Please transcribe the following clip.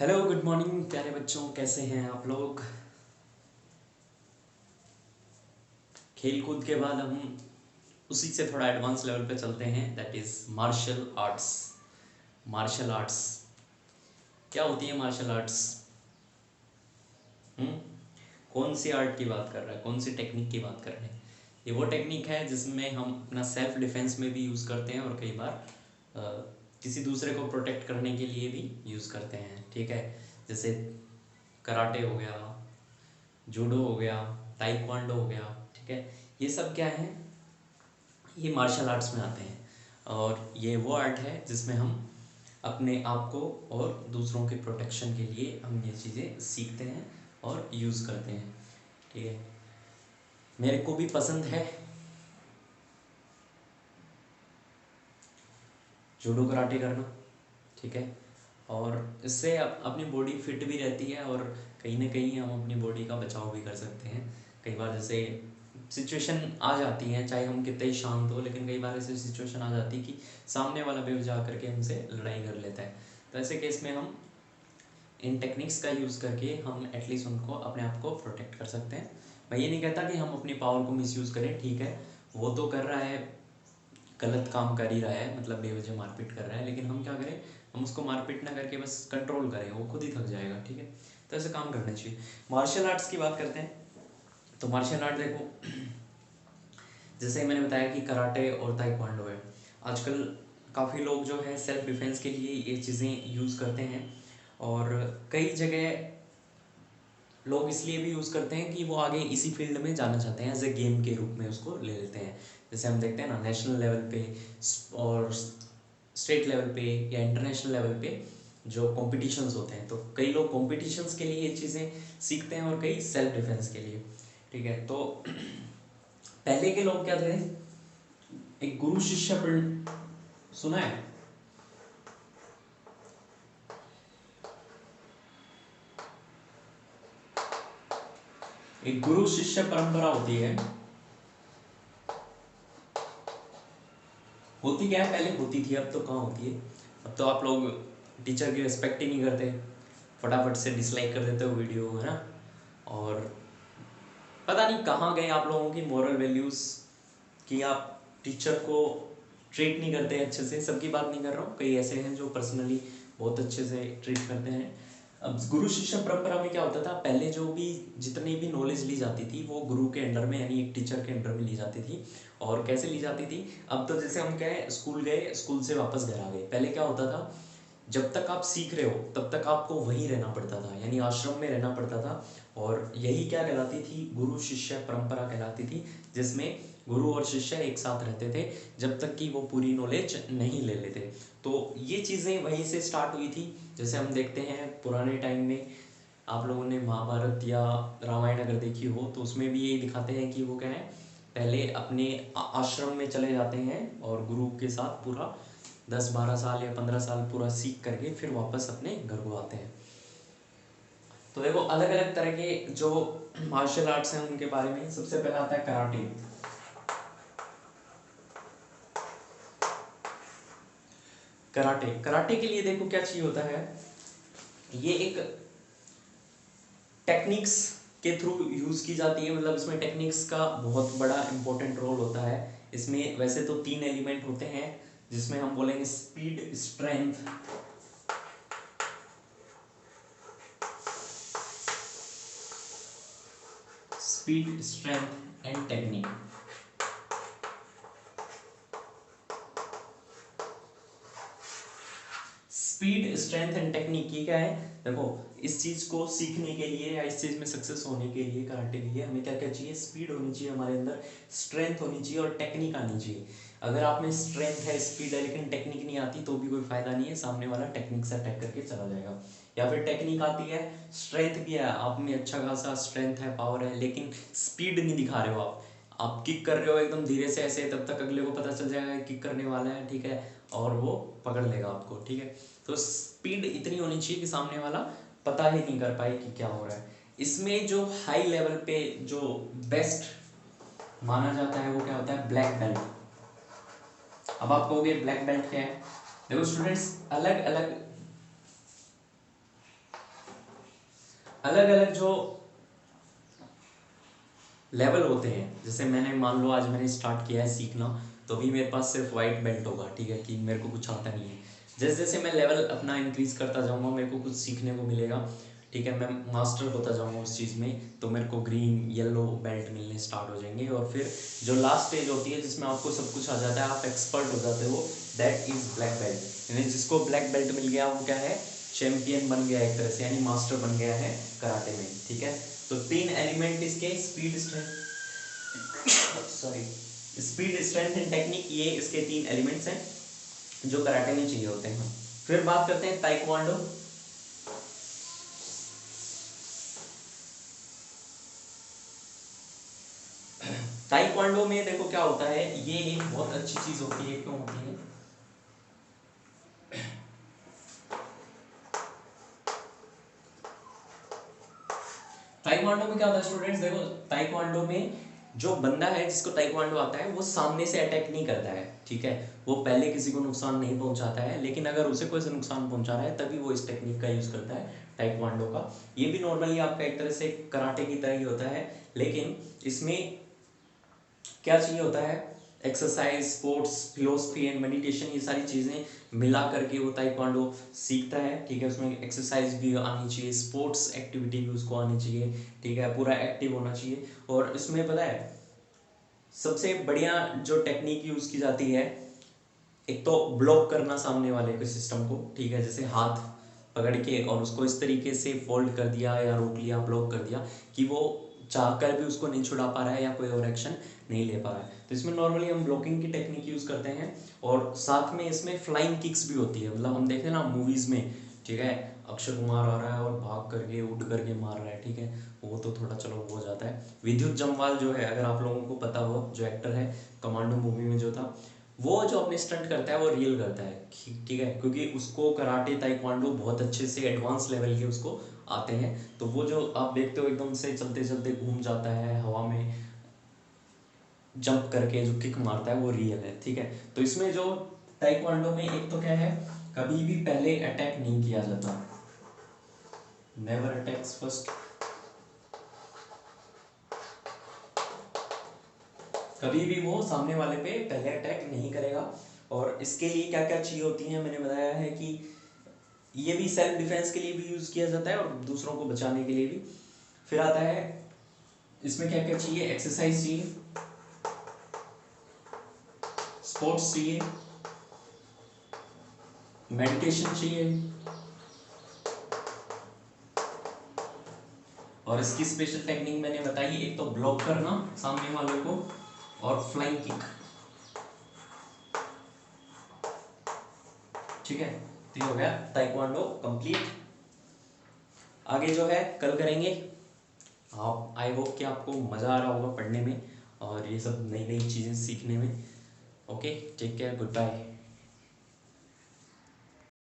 Hello good morning प्यारे बच्चों, कैसे हैं आप लोग। खेल कूद के बाद हम उसी से थोड़ा एडवांस लेवल पे चलते हैं, that is martial arts. Martial arts क्या होती है? मार्शल आर्ट्स हम्म कौन सी आर्ट की बात कर रहा है, कौन सी टेक्निक की बात कर रहे हैं? ये वो टेक्निक है जिसमें हम अपना सेल्फ डिफेंस में भी यूज़ करते हैं और कई बार किसी दूसरे को प्रोटेक्ट करने के लिए भी यूज़ करते हैं। ठीक है, जैसे कराटे हो गया, जूडो हो गया, ताइक्वांडो हो गया। ठीक है, ये सब क्या है? ये मार्शल आर्ट्स में आते हैं और ये वो आर्ट है जिसमें हम अपने आप को और दूसरों के प्रोटेक्शन के लिए हम ये चीज़ें सीखते हैं और यूज़ करते हैं। ठीक है, मेरे को भी पसंद है जूडो कराटे करना। ठीक है, और इससे अपनी बॉडी फिट भी रहती है और कहीं ना कहीं हम अपनी बॉडी का बचाव भी कर सकते हैं। कई बार जैसे सिचुएशन आ जाती है, चाहे हम कितने ही शांत हो, लेकिन कई बार ऐसी सिचुएशन आ जाती है कि सामने वाला बेवजह करके हमसे लड़ाई कर लेता है। तो ऐसे केस में हम इन टेक्निक्स का यूज़ करके हम एटलीस्ट उनको अपने आप को प्रोटेक्ट कर सकते हैं। मैं ये नहीं कहता कि हम अपनी पावर को मिसयूज़ करें, ठीक है, वो तो कर रहा है, गलत काम कर ही रहा है, मतलब बेवजह मारपीट कर रहा है, लेकिन हम क्या करें, हम उसको मारपीट ना करके बस कंट्रोल करें, वो खुद ही थक जाएगा। ठीक है, तो ऐसे काम करना चाहिए। मार्शल आर्ट्स की बात करते हैं, तो मार्शल आर्ट देखो, जैसे मैंने बताया कि कराटे और ताइक्वांडो है। आजकल काफ़ी लोग जो है सेल्फ डिफेंस के लिए ये चीज़ें यूज़ करते हैं और कई जगह लोग इसलिए भी यूज़ करते हैं कि वो आगे इसी फील्ड में जाना चाहते हैं, एज ए गेम के रूप में उसको ले लेते हैं। जैसे हम देखते हैं ना, नेशनल लेवल पे और स्टेट लेवल पे या इंटरनेशनल लेवल पे जो कॉम्पिटिशन्स होते हैं, तो कई लोग कॉम्पिटिशन्स के लिए ये चीज़ें सीखते हैं और कई सेल्फ डिफेंस के लिए। ठीक है, तो पहले के लोग क्या थे, एक गुरु शिष्य सुना है? एक गुरु शिष्य परंपरा होती है। होती क्या है, पहले होती थी, अब तो कहाँ होती है। अब तो आप लोग टीचर की रिस्पेक्ट ही नहीं करते, फटाफट से डिसलाइक कर देते हो वीडियो, है ना। और पता नहीं कहाँ गए आप लोगों की मॉरल वैल्यूज़ कि आप टीचर को ट्रीट नहीं करते अच्छे से। सबकी बात नहीं कर रहा हूँ, कई ऐसे हैं जो पर्सनली बहुत अच्छे से ट्रीट करते हैं। अब गुरु शिष्य परंपरा में क्या होता था, पहले जो भी जितनी भी नॉलेज ली जाती थी वो गुरु के अंडर में, यानी एक टीचर के अंडर में ली जाती थी। और कैसे ली जाती थी, अब तो जैसे हम क्या है, स्कूल गए, स्कूल से वापस घर आ गए। पहले क्या होता था, जब तक आप सीख रहे हो तब तक आपको वहीं रहना पड़ता था, यानी आश्रम में रहना पड़ता था। और यही क्या कहलाती थी, गुरु शिष्य परंपरा कहलाती थी, जिसमें गुरु और शिष्य एक साथ रहते थे जब तक कि वो पूरी नॉलेज नहीं ले लेते। तो ये चीज़ें वहीं से स्टार्ट हुई थी। जैसे हम देखते हैं पुराने टाइम में, आप लोगों ने महाभारत या रामायण अगर देखी हो तो उसमें भी यही दिखाते हैं कि वो क्या है, पहले अपने आश्रम में चले जाते हैं और गुरु के साथ पूरा 10-12 साल या 15 साल पूरा सीख करके फिर वापस अपने घर को आते हैं। तो देखो, अलग अलग तरह के जो मार्शल आर्ट्स हैं उनके बारे में सबसे पहला आता है कराटे। कराटे कराटे के लिए देखो क्या चाहिए होता है, ये एक टेक्निक्स के थ्रू यूज की जाती है, मतलब इसमें टेक्निक्स का बहुत बड़ा इंपॉर्टेंट रोल होता है। इसमें वैसे तो 3 एलिमेंट होते हैं, जिसमें हम बोलेंगे speed, strength, speed strength and technique. Speed strength and technique की क्या है, देखो, इस चीज को सीखने के लिए या इस चीज में सक्सेस होने के लिए, कराटे के लिए हमें क्या क्या चाहिए, स्पीड होनी चाहिए हमारे अंदर, स्ट्रेंथ होनी चाहिए और टेक्निक आनी चाहिए। अगर आप में स्ट्रेंथ है, स्पीड है, लेकिन टेक्निक नहीं आती तो भी कोई फायदा नहीं है, सामने वाला टेक्निक से अटैक करके चला जाएगा। या फिर टेक्निक आती है, स्ट्रेंथ भी है, आप में अच्छा खासा स्ट्रेंथ है, पावर है, लेकिन स्पीड नहीं दिखा रहे हो आप किक कर रहे हो एकदम धीरे से ऐसे, तब तक अगले को पता चल जाएगा किक करने वाला है, ठीक है, और वो पकड़ लेगा आपको। ठीक है, तो स्पीड इतनी होनी चाहिए कि सामने वाला पता ही नहीं कर पाए कि क्या हो रहा है। इसमें जो हाई लेवल पे जो बेस्ट माना जाता है वो क्या होता है, ब्लैक बेल्ट। अब आप कहोगे ब्लैक बेल्ट क्या है, देखो स्टूडेंट्स, अलग अलग अलग अलग जो लेवल होते हैं, जैसे मैंने मान लो आज मैंने स्टार्ट किया है सीखना, तो भी मेरे पास सिर्फ वाइट बेल्ट होगा, ठीक है, कि मेरे को कुछ आता नहीं है। जैसे जैसे मैं लेवल अपना इंक्रीज करता जाऊंगा मेरे को कुछ सीखने को मिलेगा, ठीक है, मैं मास्टर होता जाऊंगा उस चीज़ में, तो मेरे को ग्रीन येलो बेल्ट मिलने स्टार्ट हो जाएंगे। और फिर जो लास्ट स्टेज होती है जिसमें आपको सब कुछ आ जाता है, आप एक्सपर्ट हो जाते हो, दैट इज ब्लैक बेल्ट। यानी जिसको ब्लैक बेल्ट मिल गया वो क्या है, चैंपियन बन गया एक तरह से, यानी मास्टर बन गया है कराटे में, ठीक है। तो 3 एलिमेंट इसके, speed, strength, sorry, speed, strength and technique, ये इसके 3 एलिमेंट्स हैं जो कराटे में चाहिए होते हैं। फिर बात करते हैं ताइक्वांडो। ताइक्वांडो में देखो क्या होता है, ये एक बहुत अच्छी चीज होती है। क्यों होती है? ताइक्वांडो में क्या होता है स्टूडेंट्स, देखो ताइक्वांडो में जो बंदा है जिसको ताइक्वांडो आता है वो सामने से अटैक नहीं करता है, ठीक है, वो पहले किसी को नुकसान नहीं पहुंचाता है, लेकिन अगर उसे कोई से नुकसान पहुंचा रहा है तभी वो इस टेक्निक का यूज करता है ताइक्वांडो का। ये भी नॉर्मली आपका एक तरह से कराटे की तरह ही होता है, लेकिन इसमें क्या चाहिए होता है, exercise, sports, philosophy and meditation, ये सारी चीज़ें मिला करके वो ताइक्वांडो सीखता है, ठीक है। उसमें एक्सरसाइज भी आनी चाहिए, स्पोर्ट्स एक्टिविटी भी उसको आनी चाहिए, ठीक है, पूरा एक्टिव होना चाहिए। और इसमें पता है सबसे बढ़िया जो टेक्निक यूज़ की जाती है, एक तो ब्लॉक करना सामने वाले के सिस्टम को, ठीक है, जैसे हाथ पकड़ के और उसको इस तरीके से फोल्ड कर दिया या रोक लिया, ब्लॉक कर दिया कि वो चाह कर भी उसको नहीं छुड़ा पा रहा है या कोई और एक्शन नहीं ले पा रहा है। तो इसमें नॉर्मली हम ब्लॉकिंग की टेक्निक यूज़ करते हैं, और साथ में इसमें फ्लाइंग किक्स भी होती है। मतलब हम देखते हैं ना मूवीज़ में, ठीक है, अक्षय कुमार आ रहा है और भाग करके उड़ करके मार रहा है, ठीक है, वो तो थोड़ा चलो वो हो जाता है। विद्युत जम्वाल जो है, अगर आप लोगों को पता हो, जो एक्टर है कमांडो मूवी में जो था, वो जो अपने स्टंट करता है वो रियल करता है, ठीक है, क्योंकि उसको कराटे ताइक्वांडो बहुत अच्छे से एडवांस लेवल के उसको आते हैं। तो वो जो आप देखते हो एकदम से चलते चलते घूम जाता है हवा में, जंप करके जो किक मारता है वो रियल है, ठीक है। तो इसमें जो ताइक्वांडो में एक तो क्या है, कभी भी पहले अटैक नहीं किया जाता, नेवर अटैक्स फर्स्ट, कभी भी वो सामने वाले पे पहले अटैक नहीं करेगा। और इसके लिए क्या क्या चीज़ होती हैं मैंने बताया है कि ये भी सेल्फ डिफेंस के लिए भी यूज़ किया जाता है और दूसरों को बचाने के लिए भी। फिर आता है इसमें क्या क्या चाहिए, एक्सरसाइज चाहिए, स्पोर्ट्स चाहिए, मेडिटेशन चाहिए, और इसकी स्पेशल टेक्निक मैंने बताई, एक तो ब्लॉक करना सामने वाले को और फ्लाइंग किक, ठीक है। तो ये हो गया ताइक्वांडो कंप्लीट। आगे जो है कल करेंगे। आप, आई होप कि आपको मज़ा आ रहा होगा पढ़ने में और ये सब नई नई चीज़ें सीखने में। Okay, take care, good bye.